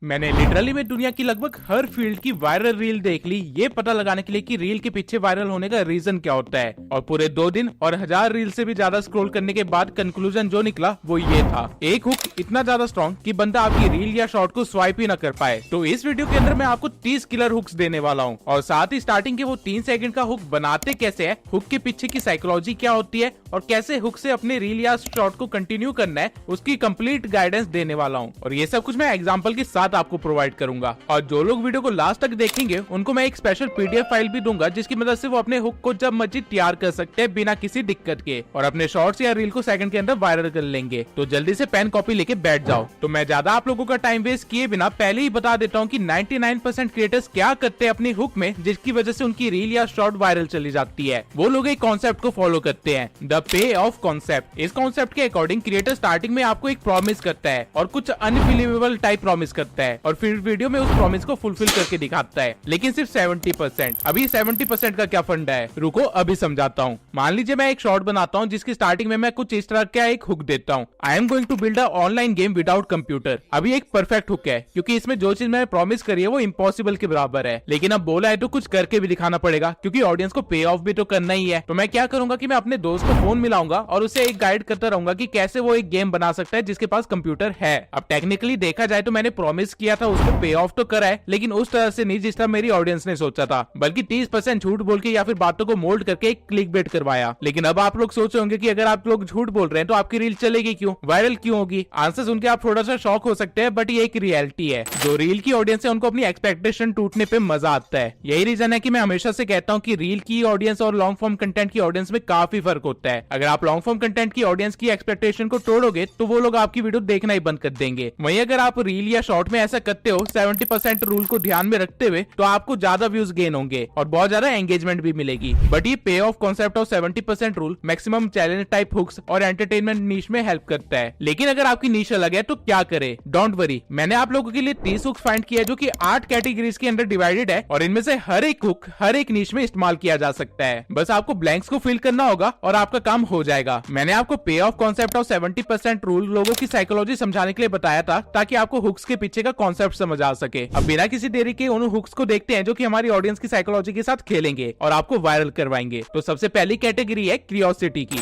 मैंने लिटरली में दुनिया की लगभग हर फील्ड की वायरल रील देख ली ये पता लगाने के लिए कि रील के पीछे वायरल होने का रीजन क्या होता है, और पूरे 2 दिन और 1000 रील से भी ज्यादा स्क्रॉल करने के बाद कंक्लूजन जो निकला वो ये था, एक हुक इतना ज्यादा स्ट्रॉन्ग कि बंदा आपकी रील या शॉर्ट को स्वाइप ही ना कर पाए। तो इस वीडियो के अंदर मैं आपको 30 किलर हुक्स देने वाला हूँ, और साथ ही स्टार्टिंग के वो 3 सेकंड का हुक बनाते कैसे है, हुक के पीछे की साइकोलॉजी क्या होती है, और कैसे हुक से अपने रील या शॉर्ट को कंटिन्यू करना है उसकी कंप्लीट गाइडेंस देने वाला हूँ। और ये सब कुछ मैं एग्जांपल के साथ आपको प्रोवाइड करूंगा। और जो लोग वीडियो को लास्ट तक देखेंगे उनको मैं एक स्पेशल पीडीएफ फाइल भी दूंगा जिसकी मदद से वो अपने हुक को जब मर्जी तैयार कर सकते हैं बिना किसी दिक्कत के, और अपने शॉर्ट्स या रील को सेकंड के अंदर वायरल कर लेंगे। तो जल्दी से पेन कॉपी लेके बैठ जाओ। तो मैं ज्यादा आप लोगों का टाइम वेस्ट किए बिना पहले ही बता देता हूँ कि 99% क्रिएटर्स क्या करते हैं अपनी हुक में जिसकी वजह से उनकी रील या शॉर्ट वायरल चली जाती है। वो लोग एक कॉन्सेप्ट को फॉलो करते हैं, द पे ऑफ कॉन्सेप्ट। इस कॉन्सेप्ट के अकॉर्डिंग क्रिएटर स्टार्टिंग में आपको एक प्रॉमिस करता है और कुछ अनबिलीवेबल टाइप प्रॉमिस करता है, और फिर वीडियो में उस प्रॉमिस को फुलफिल करके दिखाता है, लेकिन सिर्फ 70%। अभी 70% का क्या फंडा है, रुको अभी समझाता हूँ। मान लीजिए मैं एक शॉर्ट बनाता हूँ जिसकी स्टार्टिंग में मैं कुछ इस तरह का एक हुक देता हूँ, I am going to build a online game without computer. अभी एक परफेक्ट हुक है क्योंकि इसमें जो चीज मैंने प्रॉमिस करी है वो इम्पॉसिबल के बराबर है, लेकिन अब बोला है तो कुछ करके भी दिखाना पड़ेगा क्योंकि ऑडियंस को पे ऑफ भी तो करना ही है। तो मैं क्या करूंगा कि मैं अपने दोस्त को फोन मिलाऊंगा और उसे एक गाइड करता रहूंगा कि कैसे वो एक गेम बना सकता है जिसके पास कंप्यूटर है। अब टेक्निकली देखा जाए तो मैंने प्रॉमिस किया था उसको पे ऑफ तो करा है, लेकिन उस तरह से नहीं जिस तरह मेरी ऑडियंस ने सोचा था, बल्कि 30% झूठ बोल के या फिर बातों को मोल्ड करके एक क्लिकबेट करवाया। लेकिन अब आप लोग सोच होंगे कि अगर आप लोग झूठ बोल रहे हैं तो आपकी रील चलेगी क्यों, वायरल क्यों होगी। आंसर सुन के आप थोड़ा सा शॉक हो सकते हैं, बट ये एक रियलिटी है। जो रील की ऑडियंस है उनको अपनी एक्सपेक्टेशन टूटने पे मजा आता है। यही रीजन है कि मैं हमेशा से कहता हूँ कि रील की ऑडियंस और लॉन्ग फॉर्म कंटेंट की ऑडियंस में काफी फर्क होता है। अगर आप लॉन्ग फॉर्म कंटेंट की ऑडियंस की एक्सपेक्टेशन को तोड़ोगे तो वो लोग आपकी वीडियो देखना ही बंद कर देंगे। वहीं अगर आप रील या शॉर्ट में ऐसा करते हो 70% रूल को ध्यान में रखते हुए, तो आपको ज्यादा व्यूज गेन होंगे और बहुत ज्यादा एंगेजमेंट भी मिलेगी। बट ये पे off concept of 70% rule maximum challenge type hooks और एंटरटेनमेंट नीश में हेल्प करता है। लेकिन अगर आपकी नीश अलग है तो क्या करे, डोंट वरी, मैंने आप लोगों के लिए 30 हुक्स फाइंड किया जो कि 8 कैटेगरीज के अंदर डिवाइडेड है, और इनमें से हर एक हुक हर एक नीश में इस्तेमाल किया जा सकता है। बस आपको ब्लैंक्स को फिल करना होगा और आपका काम हो जाएगा। मैंने आपको पे ऑफ कॉन्सेप्ट ऑफ 70% रूल लोगों की साइकोलॉजी समझाने के लिए बताया था ताकि आपको हुक्स के पीछे का कॉन्सेप्ट समझ आ सके। अब बिना किसी देरी के उन हुक्स को देखते हैं जो कि हमारी ऑडियंस की साइकोलॉजी के साथ खेलेंगे और आपको वायरल करवाएंगे। तो सबसे पहली कैटेगरी है क्यूरियोसिटी की।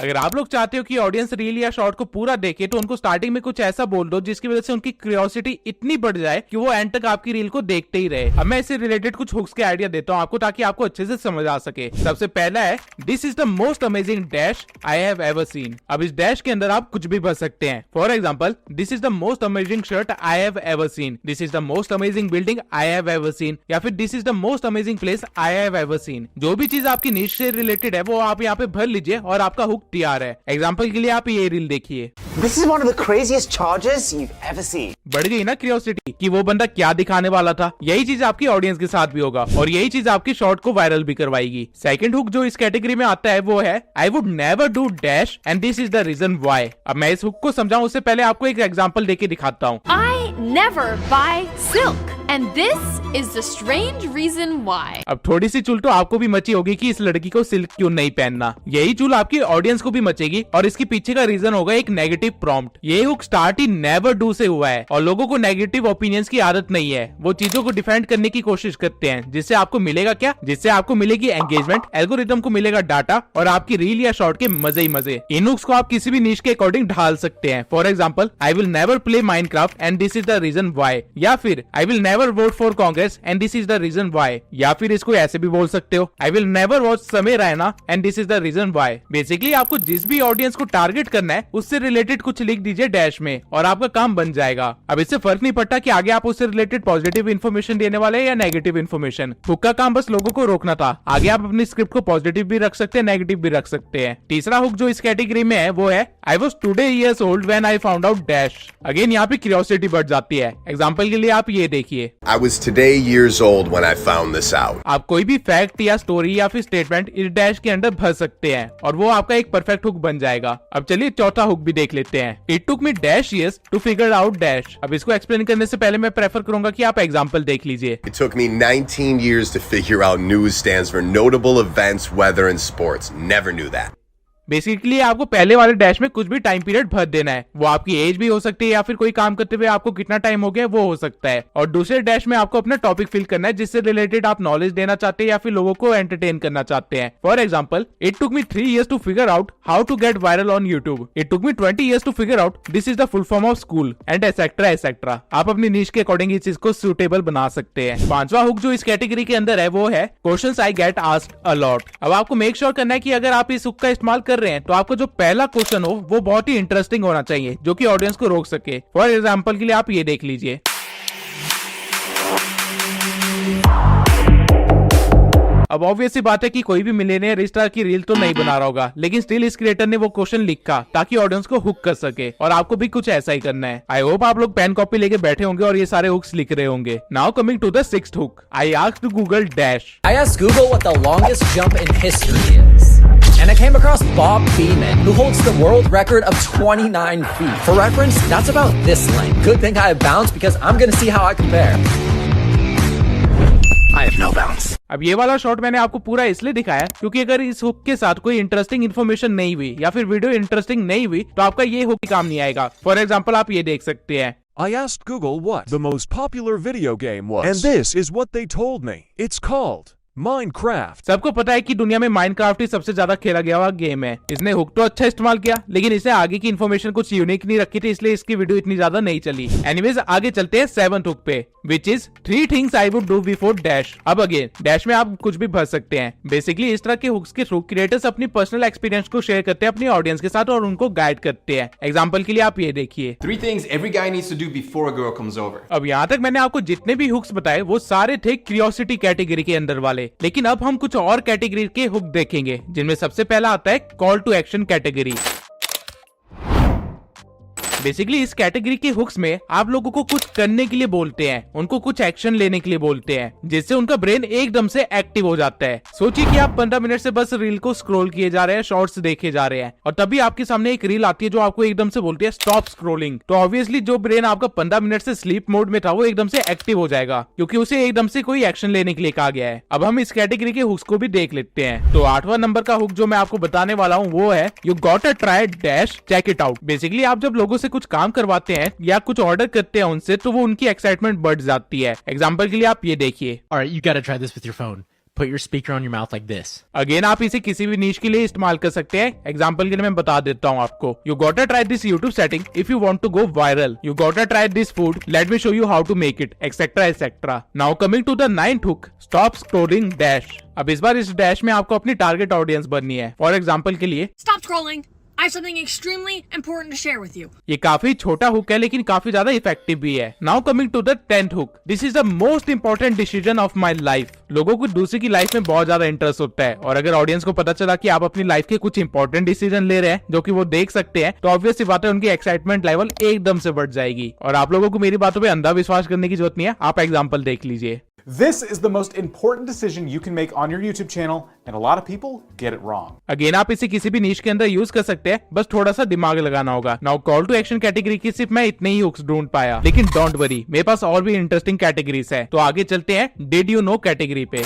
अगर आप लोग चाहते हो कि ऑडियंस रील या शॉर्ट को पूरा देखे तो उनको स्टार्टिंग में कुछ ऐसा बोल दो जिसकी वजह से उनकी क्यूरियोसिटी इतनी बढ़ जाए कि वो एंड तक आपकी रील को देखते ही रहे। अब मैं इससे रिलेटेड कुछ हुक्स के आइडिया देता हूं आपको ताकि आपको अच्छे से समझ आ सके। सबसे पहला है, this is the most amazing dash I have ever seen. अब इस डैश के अंदर आप कुछ भी भर सकते हैं। For example, this is the most amazing shirt I have ever seen, this is the most amazing building I have ever seen, या फिर this is the most amazing place I have ever seen. जो भी चीज आपकी नीश से related है वो आप यहाँ पे भर लीजिए और आपका हुक तैयार है। एग्जाम्पल के लिए आप ये रील देखिए। This is one of the craziest charges you've ever seen. बढ़ गई ना क्यूरियोसिटी कि वो बंदा क्या दिखाने वाला था। यही चीज आपकी ऑडियंस के साथ भी होगा और यही चीज आपकी शॉर्ट को वायरल भी करवाएगी। सेकंड हुक जो इस कैटेगरी में आता है वो है, I would never do dash and this is the reason why. अब मैं इस हुक को समझाऊं उससे पहले आपको एक एग्जांपल देके दिखाता हूँ। I never buy silk and this is the strange reason why. अब थोड़ी सी चुल तो आपको भी मची होगी कि इस लड़की को सिल्क क्यों नहीं पहनना। यही चुल आपकी ऑडियंस को भी मचेगी और इसके पीछे का रीजन होगा एक नेगेटिव प्रॉम्प्ट। ये hook start he never do से हुआ है और लोगों को नेगेटिव ओपिनियंस की आदत नहीं है। वो चीजों को डिफेंड करने की कोशिश करते हैं जिससे आपको मिलेगा क्या, जिससे आपको मिलेगी एंगेजमेंट, एल्गोरिथम को मिलेगा डाटा और आपकी रील या शॉर्ट के मजे ही मजे। इन हुक्स को आप किसी भी नीश के अकॉर्डिंग ढाल सकते हैं। For example, I will never play Minecraft and this is the reason why, या फिर I will never vote for Congress and this is the reason why, या फिर इसको ऐसे भी बोल सकते हो, आई will never watch Samay Raina and this is the reason why. Basically आपको जिस भी ऑडियंस को टारगेट करना है उससे रिलेटेड कुछ लिख दीजिए डैश में और आपका काम बन जाएगा। अब इससे फर्क नहीं पड़ता कि आगे आप उससे रिलेटेड पॉजिटिव इन्फॉर्मेशन देने वाले हैं या नेगेटिव इन्फॉर्मेशन। हुक का काम बस लोगों को रोकना था। आगे आप अपनी स्क्रिप्ट को पॉजिटिव भी रख सकते हैं, नेगेटिव भी रख सकते हैं। तीसरा हुक जो इस कैटेगरी में है वो है, I was today years old when I found out dash. Again यहाँ पे क्यूरियोसिटी बढ़ जाती है। एग्जाम्पल के लिए आप ये देखिए, I was today years old when I found this out. आप कोई भी फैक्ट या स्टोरी या फिर स्टेटमेंट इस डैश के अंदर भर सकते हैं और वो आपका एक परफेक्ट हुक बन जाएगा। अब चलिए चौथा हुक भी देख लेते हैं। It took me dash years to figure out dash. अब इसको एक्सप्लेन करने से पहले मैं प्रेफर करूंगा कि आप एग्जांपल देख लीजिए। It took me 19 years to figure out news stands for notable events, weather, and sports. Never knew that. Basically आपको पहले वाले डैश में कुछ भी टाइम पीरियड भर देना है। वो आपकी एज भी हो सकती है या फिर कोई काम करते हुए आपको कितना टाइम हो गया वो हो सकता है। और दूसरे डैश में आपको अपना टॉपिक फिल करना है जिससे रिलेटेड आप नॉलेज देना चाहते हैं या फिर लोगों को एंटरटेन करना चाहते हैं। For example, it took me 3 years to figure out how to get viral on YouTube. It took me 20 years to figure out this is the full form of school and etcetera etcetera. आप अपनी नीश के according इस चीज को suitable बना सकते हैं। पांचवा हुक जो इस कैटेगरी के अंदर है वो है questions I get asked a lot. अब आपको मेक श्योर करना है कि अगर आप इस हुक का इस्तेमाल कर रहे हैं तो आपका जो पहला क्वेश्चन हो वो बहुत ही इंटरेस्टिंग होना चाहिए जो कि ऑडियंस को रोक सके। फॉर एग्जाम्पल के लिए आप ये देख लीजिए। अब ऑब्वियस सी बात है कि कोई भी मिलियनेयर इस तरह की रील तो नहीं बना रहा होगा, लेकिन स्टिल इस क्रिएटर ने वो क्वेश्चन लिखा ताकि ऑडियंस को हुक कर सके और आपको भी कुछ ऐसा ही करना है। आई होप आप लोग पेन कॉपी लेके बैठे होंगे और ये सारे हुक्स लिख रहे होंगे। Now coming to the 6th hook, I asked Google dash. I asked Google what the longest jump in history is. And I came across Bob Beamon, who holds the world record of 29 feet. For reference, that's about this length. Good thing I have bounce because I'm gonna see how I compare. I have no bounce. अब ये वाला shot मैंने आपको पूरा इसलिए दिखाया क्योंकि अगर इस हुक के साथ कोई इंटरेस्टिंग इन्फॉर्मेशन नहीं हुई या फिर वीडियो इंटरेस्टिंग नहीं हुई तो आपका ये हुक काम नहीं आएगा। फॉर एग्जाम्पल आप ये देख सकते हैं। I asked Google what the most popular video game was. And this is what they told me. It's called Minecraft. सबको पता है कि दुनिया में माइनक्राफ्ट ही सबसे ज्यादा खेला गया हुआ गेम है। इसने हुक तो अच्छा इस्तेमाल किया लेकिन इसने आगे की इन्फॉर्मेशन कुछ यूनिक नहीं रखी थी, इसलिए इसकी वीडियो इतनी ज्यादा नहीं चली। एनीवेज आगे चलते हैं 7th हुक पे, which is 3 things I would do before dash। अब अगेन डैश में आप कुछ भी भर सकते हैं। बेसिकली इस तरह के हुक्स के थ्रू क्रिएटर्स अपनी पर्सनल एक्सपीरियंस को शेयर करते हैं अपनी ऑडियंस के साथ और उनको गाइड करते हैं। एग्जाम्पल के लिए आप ये देखिए। 3 things every guy needs to do before a girl comes over. अब यहाँ तक मैंने आपको जितने भी हुक्स बताए वो सारे थे क्यूरियोसिटी कैटेगरी के अंदर वाले, लेकिन अब हम कुछ और कैटेगरी के हुक देखेंगे जिनमें सबसे पहला आता है call to action category. Basically इस कैटेगरी के हुक्स में आप लोगों को कुछ करने के लिए बोलते हैं, उनको कुछ एक्शन लेने के लिए बोलते हैं जिससे उनका ब्रेन एकदम से एक्टिव हो जाता है। सोचिए कि आप 15 मिनट से बस रील को स्क्रॉल किए जा रहे हैं, शॉर्ट्स देखे जा रहे हैं और तभी आपके सामने एक रील आती है जो आपको एकदम से बोलती है स्टॉप स्क्रॉलिंग। तो ऑब्वियसली जो ब्रेन आपका 15 मिनट से स्लीप मोड में था वो एकदम से एक्टिव हो जाएगा क्योंकि उसे एकदम से कोई एक्शन लेने के लिए कहा गया है। अब हम इस कैटेगरी के हुक्स को भी देख लेते हैं। तो 8वां नंबर का हुक जो मैं आपको बताने वाला हूँ वो है you got a try dash check it out. Basically आप जब लोगों से कुछ काम करवाते हैं या कुछ ऑर्डर करते हैं उनसे तो वो उनकी एक्साइटमेंट बढ़ जाती है। एग्जांपल के लिए आप ये देखिए। Alright, you gotta try this with your phone. Put your speaker on your mouth like this. Again आप इसे किसी भी नीश के लिए इस्तेमाल कर सकते हैं। एग्जांपल के लिए मैं बता देता हूँ आपको। You gotta try this YouTube setting if you want to go viral. You gotta try this food. Let me show you how to make it, etc. etc. Now coming to the 9th hook, stop scrolling dash. अब इस बार इस dash में आपको अपनी target audience बननी है। For example के लिए Stop scrolling. I have something extremely important to share with you. ये काफी छोटा हुक है लेकिन काफी ज्यादा इफेक्टिव भी है। Now coming to the 10th hook, this is the most important decision of my life. लोगों को दूसरे की लाइफ में बहुत ज्यादा इंटरेस्ट होता है और अगर ऑडियंस को पता चला कि आप अपनी लाइफ के कुछ इंपॉर्टेंट डिसीजन ले रहे हैं जो कि वो देख सकते हैं तो ऑब्वियस सी बात है उनकी एक्साइटमेंट लेवल एकदम से बढ़ जाएगी। और आप लोगों को मेरी बातों पे अंधा विश्वास करने की जरूरत नहीं है, आप एग्जाम्पल देख लीजिए। This is the most important decision you can make on your YouTube channel, and a lot of people get it wrong. Again आप इसे किसी भी नीश के अंदर यूज कर सकते हैं, बस थोड़ा सा दिमाग लगाना होगा। Now call to action category की सिर्फ मैं इतने ही हुक्स ढूंढ पाया, लेकिन डोंट वरी मेरे पास और भी इंटरेस्टिंग कैटेगरीज है। तो आगे चलते हैं डिड यू नो कैटेगरी पे।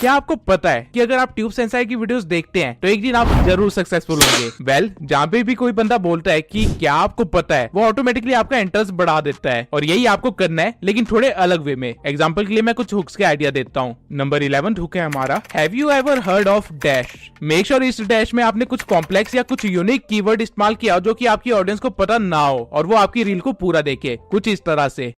क्या आपको पता है कि अगर आप ट्यूब सेंसाई की वीडियोस देखते हैं तो एक दिन आप जरूर सक्सेसफुल होंगे। वेल जहाँ पे भी कोई बंदा बोलता है कि क्या आपको पता है वो ऑटोमेटिकली आपका इंटरेस्ट बढ़ा देता है और यही आपको करना है लेकिन थोड़े अलग वे में। एग्जाम्पल के लिए मैं कुछ हुक्स के आइडिया देता हूँ। नंबर 11 हुक है हमारा, have you ever heard of dash. Make sure इस डैश में आपने कुछ कॉम्प्लेक्स या कुछ यूनिक कीवर्ड इस्तेमाल किया जो कि आपकी ऑडियंस को पता ना हो और वो आपकी रील को पूरा देखे कुछ इस तरह से।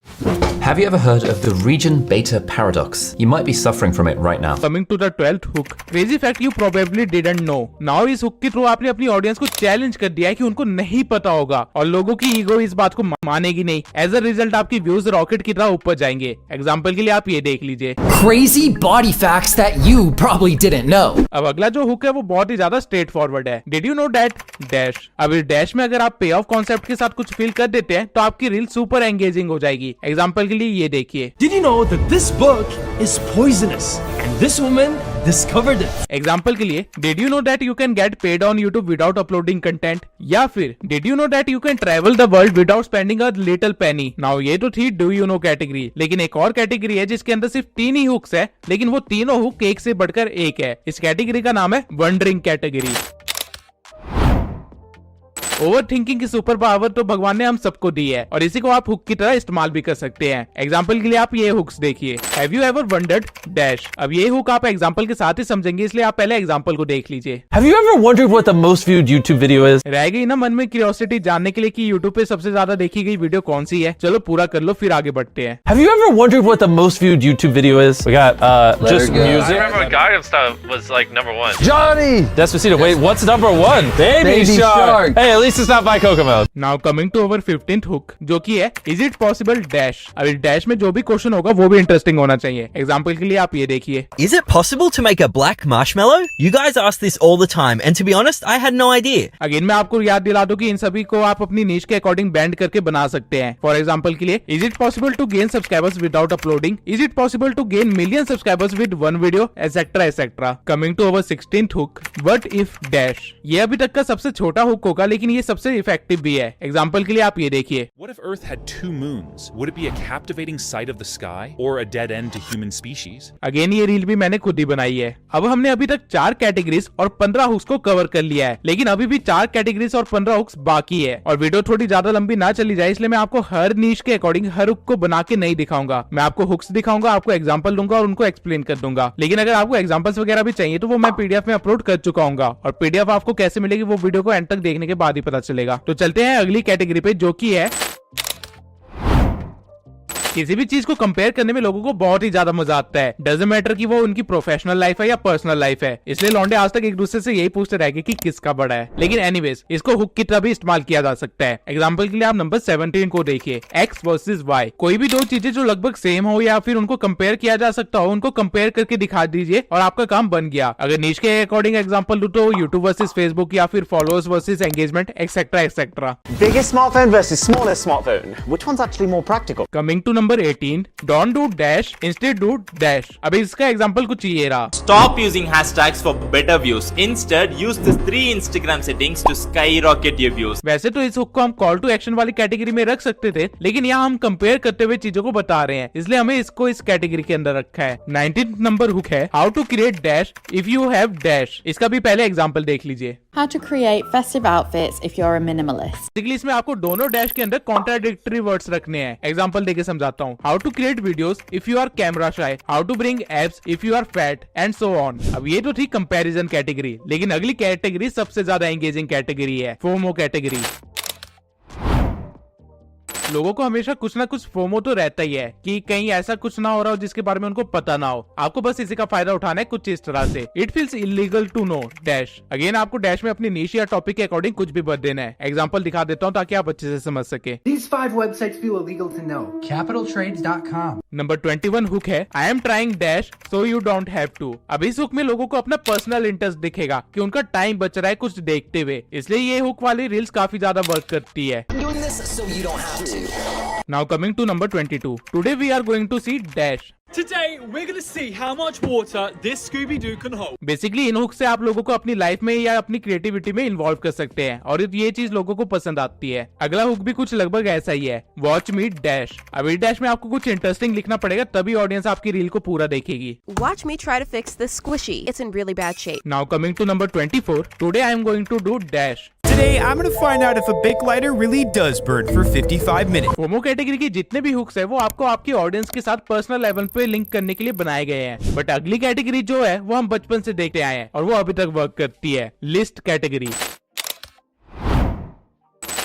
Have you ever heard of the region beta paradox? You might be suffering from it right now. Coming to the 12th hook, crazy fact you probably didn't know. Now इस हुक के through आपने अपनी audience को challenge कर दिया है कि उनको नहीं पता होगा और लोगों की ईगो इस बात को मानेगी नहीं। एज अ रिजल्ट आपकी व्यूज रॉकेट की तरह ऊपर जाएंगे। एग्जाम्पल के लिए आप ये देख लीजिए। Crazy body facts that you probably didn't know. अब अगला जो हुक है वो बहुत ही ज्यादा स्ट्रेट फॉरवर्ड है। Did you know that dash. अब इस डैश में अगर आप पे ऑफ कॉन्सेप्ट के साथ कुछ फील कर देते हैं तो आपकी रील सुपर एंगेजिंग हो जाएगी। एग्जाम्पल के लिए ये देखिए। Did you know that this book is poisonous and this woman discovered it. Example के लिए, did you know that you can get paid on YouTube without uploading content, या फिर did you know that you can travel the world without spending a little Penney. Now ये तो थी do you know category, लेकिन एक और category है जिसके अंदर सिर्फ 3 ही हुक्स है, लेकिन वो तीनों हुक एक से बढ़कर एक है। इस कैटेगरी का नाम है वंडरिंग कैटेगरी। ओवर थिंकिंग की सुपर पावर तो भगवान ने हम सबको दी है, और इसी को आप हुक की तरह इस्तेमाल भी कर सकते हैं। एग्जाम्पल के लिए आप ये हुक्स देखिए, have you ever wondered dash. अब ये हुक आप एग्जाम्पल के साथ ही समझेंगे, इसलिए आप पहले एग्जाम्पल को देख लीजिए। Have you ever wondered what the most viewed YouTube video is? रह गई ना मन में क्यूरियोसिटी जानने के लिए कि YouTube पे सबसे ज्यादा देखी गई वीडियो कौन सी है? चलो पूरा कर लो, फिर आगे बढ़ते हैं। Have you ever wondered what the most viewed YouTube video is? We got just music. I remember Gangnam Style was like #1. Johnny! Despacito. Wait, what's #1? Baby Shark. Hey, at least it's not by Cocomelon. Now coming to our 15th hook, जो कि है is it possible dash. अब इस dash में जो भी question होगा वो भी इंटरेस्टिंग होना चाहिए। एग्जाम्पल के लिए आप ये देखिए, Is it possible to make a black marshmallow? You guys ask this all the time, and to be honest, I had no idea. Again मैं आपको याद दिला दूं कि इन सभी को आप अपनी नीश के अकॉर्डिंग बैंड करके बना सकते हैं। फॉर एग्जाम्पल के लिए, is it possible to gain subscribers without uploading, is it possible to gain million subscribers with 1 video, etcetera etcetera. Coming to our 16th hook, what if dash. ये अभी तक का सबसे छोटा हुक होगा, लेकिन ये सबसे इफेक्टिव भी है। एग्जाम्पल के लिए आप ये देखिए, What if Earth had 2 moons? Would it be a captivating sight of the sky or a dead end to human species? Again ये रील भी मैंने खुद ही बनाई है। अब हमने अभी तक 4 कैटेगरीज और 15 हुक्स को कवर कर लिया है, लेकिन अभी भी 4 कैटेगरीज और 15 हुक्स बाकी है। और वीडियो थोड़ी ज्यादा लंबी ना चली जाए, इसलिए मैं आपको हर नीश के अकॉर्डिंग हर हुक को बना के नहीं दिखाऊंगा। मैं आपको हुक्स दिखाऊंगा, आपको एग्जाम्पल दूंगा और उनको एक्सप्लेन कर दूंगा। लेकिन अगर आपको एग्जाम्पल्स वगैरह भी चाहिए तो वो मैं पीडीएफ में अपलोड कर चुका हूँ, और पीडीएफ आपको कैसे मिलेगी वो वीडियो को एंड तक देखने के बाद ही पता चलेगा। तो चलते हैं अगली कैटेगरी पे, जो की है, किसी भी चीज को कंपेयर करने में लोगों को बहुत ही ज्यादा मजा आता है। डजंट मैटर कि वो उनकी प्रोफेशनल लाइफ है या पर्सनल लाइफ है। इसलिए लौंडे आज तक एक दूसरे से यही पूछते रह गए कि किसका बड़ा है। लेकिन एनीवेज, इसको हुक की तरह भी इस्तेमाल किया जा सकता है। एग्जांपल के लिए आप नंबर 17 को देखिए, X वर्सेस Y। कोई भी 2 चीजें जो लगभग सेम हो या फिर उनको कंपेयर किया जा सकता हो, उनको कंपेयर करके दिखा दीजिए और आपका काम बन गया। अगर नीश के अकॉर्डिंग एग्जाम्पल दूं तो यूट्यूब वर्सेस फेसबुक, या फिर followers versus engagement, etcetera etcetera. Biggest smartphone versus smallest smartphone. Which one's actually more practical? Coming to number 18, don't do dash instead do dash. अब इसका एग्जांपल कुछ ये रहा, Stop using hashtags for better views. Instead, use the 3 Instagram settings to skyrocket your views. वैसे तो इस hook को हम कॉल टू एक्शन वाली कैटेगरी में रख सकते थे, लेकिन यहाँ हम कंपेयर करते हुए चीजों को बता रहे हैं, इसलिए हमें इसको इस कैटेगरी के अंदर रखा है। 19th नंबर हुक है, how to create dash if you have dash. इसका भी पहले एग्जांपल देख लीजिए। How to create festive outfits if you're a minimalist. Basically इसमें आपको दोनों डैश के अंदर कॉन्ट्राडिक्टरी वर्ड्स रखने हैं। एग्जांपल देके समझाता हूँ, how to create videos if you are camera shy, how to bring abs if you are fat, and so on. अब ये तो थी कंपैरिजन कैटेगरी, लेकिन अगली कैटेगरी सबसे ज्यादा एंगेजिंग कैटेगरी है, फोमो कैटेगरी। लोगों को हमेशा कुछ ना कुछ फोमो तो रहता ही है कि कहीं ऐसा कुछ ना हो रहा हो जिसके बारे में उनको पता ना हो। आपको बस इसी का फायदा उठाना है कुछ इस तरह से, it feels illegal to know dash. Again आपको डैश में अपनी नीश या टॉपिक के अकॉर्डिंग कुछ भी भर देना है। एग्जांपल दिखा देता हूँ ताकि आप अच्छे से समझ सके। These 5 websites feel illegal to know. Capitaltrades.com. Number 21 hook है, I am trying dash so you don't have to. अब इस हुक में लोगों को अपना पर्सनल इंटरेस्ट दिखेगा कि उनका टाइम बच रहा है कुछ देखते हुए, इसलिए ये हुक वाली रील्स काफी ज्यादा वर्क करती है। Now coming to number 22. Today we are going to see dash. Today we're going to see how much water this Scooby-Doo can hold. Basically in hook से आप लोगों को अपनी लाइफ में या अपनी क्रिएटिविटी में इन्वॉल्व कर सकते हैं, और ये चीज लोगों को पसंद आती है। अगला हुक भी कुछ लगभग ऐसा ही है, वॉच मी डैश। अब इस डैश में आपको कुछ इंटरेस्टिंग लिखना पड़ेगा, तभी ऑडियंस आपकी रील को पूरा देखेगी। Watch me try to fix this squishy. It's in really bad shape. Now coming to number 24. Today I am going to do dash. Today I'm going to find out if a Bic lighter really does burn for 55 minutes. FOMO category की जितने भी hooks है वो आपको आपकी audience के साथ personal level पे लिंक करने के लिए बनाए गए हैं, बट अगली कैटेगरी जो है वो हम बचपन से देखते आए हैं और वो अभी तक वर्क करती है, लिस्ट कैटेगरी।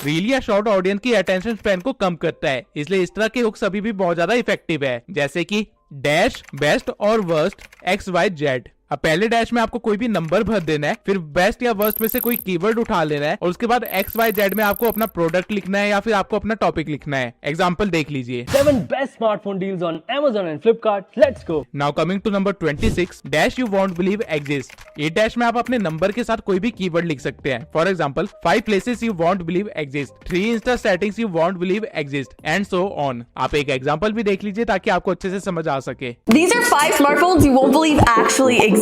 रील या शॉर्ट ऑडियंस की अटेंशन स्पैन को कम करता है, इसलिए इस तरह के हुक्स अभी भी बहुत ज्यादा इफेक्टिव है, जैसे कि डैश बेस्ट और वर्स्ट XYZ। अब पहले डैश में आपको कोई भी नंबर भर देना है, फिर बेस्ट या वर्स्ट में से कोई कीवर्ड उठा लेना है और उसके बाद XYZ में आपको अपना प्रोडक्ट लिखना है या फिर आपको अपना टॉपिक लिखना है। एग्जाम्पल देख लीजिए। 7 best smartphone deals on Amazon and Flipkart. Let's go. Now coming to number 26, dash you won't believe exist. ये डैश में आप अपने नंबर के साथ कोई भी कीवर्ड लिख सकते हैं। For example 5 places you won't believe exist, 3 Insta settings you won't believe exist, and so on। आप एक एग्जाम्पल भी देख लीजिए ताकि आपको अच्छे से समझ आ सके। These are 5 smartphones you won't believe actually exist.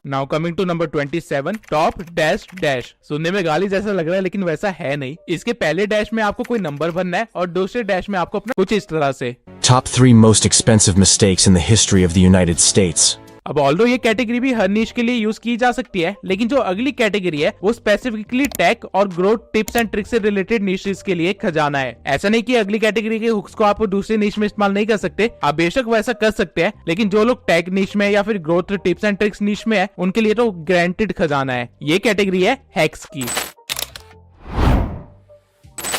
Now coming to number 27, top dash dash. सुनने में गाली जैसा लग रहा है लेकिन वैसा है नहीं। इसके पहले डैश में आपको कोई नंबर भरना है और दूसरे डैश में आपको अपना कुछ इस तरह से। Top 3 most expensive mistakes in the history of the United States. अब ऑल्दो ये कैटेगरी भी हर नीश के लिए यूज की जा सकती है, लेकिन जो अगली कैटेगरी है वो स्पेसिफिकली टेक और ग्रोथ टिप्स एंड ट्रिक्स से रिलेटेड नीशेस के लिए खजाना है। ऐसा नहीं कि अगली कैटेगरी के हुक्स को आप दूसरे नीश में इस्तेमाल नहीं कर सकते, आप बेशक वैसा कर सकते हैं, लेकिन जो लोग टेक नीश में या फिर ग्रोथ टिप्स एंड ट्रिक्स नीश में है उनके लिए तो ग्रांटेड खजाना है। ये कैटेगरी है हैक्स की।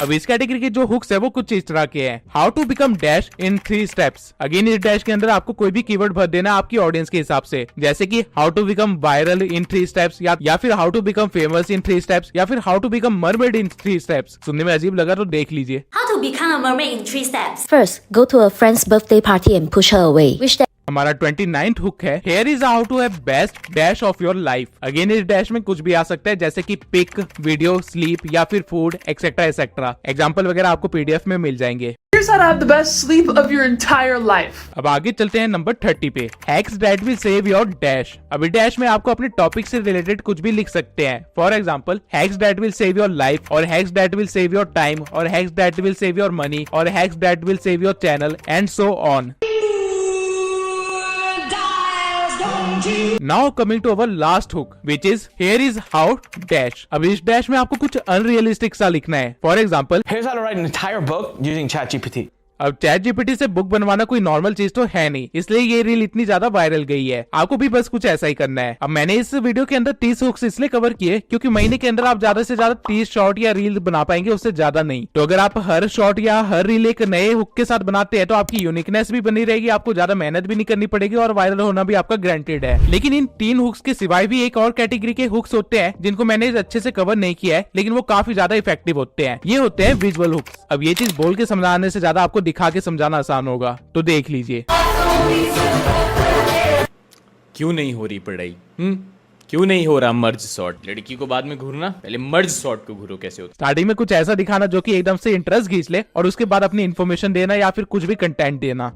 अब इस कैटेगरी के जो हुक्स है वो कुछ इस तरह के हैं। How to become dash in 3 steps. Again इस डैश के अंदर आपको कोई भी कीवर्ड भर देना है आपकी ऑडियंस के हिसाब से, जैसे कि how to become viral in 3 steps या फिर how to become famous in 3 steps या फिर how to become mermaid in 3 steps. सुनने में अजीब लगा तो देख लीजिए। How to become a mermaid in 3 steps. First, go to a friend's birthday party and push her away. Wish that हमारा 29th हुक है, Here is how to have best dash of your life। Again इस dash में कुछ भी आ सकता है, जैसे कि पिक, वीडियो, स्लीप या फिर फूड एक्सेट्रा एक्सेट्रा। एग्जाम्पल वगैरह आपको PDF में मिल जाएंगे। Here's how to have the best sleep of your entire life. अब आगे चलते हैं नंबर 30 पे, hacks that will save your dash. अभी डैश में आपको अपने टॉपिक से रिलेटेड कुछ भी लिख सकते हैं। For example hacks that will save your life, और hacks that will save your time, और hacks that will save your money, और hacks that will save your channel, and so on. Now coming to our last hook, which is here is how dash। अब इस dash में आपको कुछ unrealistic सा लिखना है। For example Here's how to write an entire book using ChatGPT. अब ChatGPT से बुक बनवाना कोई नॉर्मल चीज तो है नहीं, इसलिए ये रील इतनी ज्यादा वायरल गई है। आपको भी बस कुछ ऐसा ही करना है। अब मैंने इस वीडियो के अंदर 30 हुक्स इसलिए कवर किए क्योंकि महीने के अंदर आप ज्यादा से ज्यादा 30 शॉर्ट या रील बना पाएंगे, उससे ज्यादा नहीं। तो अगर आप हर शॉर्ट या हर रील एक नए हुक के साथ बनाते हैं तो आपकी यूनिकनेस भी बनी रहेगी, आपको ज्यादा मेहनत भी नहीं करनी पड़ेगी और वायरल होना भी आपका गारंटेड है। लेकिन इन 3 हुक्स के सिवाय भी एक और कैटेगरी के हुक्स होते हैं जिनको मैंने अच्छे से कवर नहीं किया है, लेकिन वो काफी ज्यादा इफेक्टिव होते हैं। ये होते हैं विजुअल हुक्स। अब ये चीज बोल के समझाने से ज्यादा आपको दिखा के समझाना आसान होगा, तो देख लीजिए। क्यों नहीं हो रही पढ़ाई? क्यों नहीं हो रहा मर्ज सॉर्ट? लड़की को बाद में घूरना, पहले मर्ज सॉर्ट को घूरो कैसे होता। स्टार्टिंग में कुछ ऐसा दिखाना जो कि एकदम से इंटरेस्ट खींच ले और उसके बाद अपनी इन्फॉर्मेशन देना या फिर कुछ भी कंटेंट देना।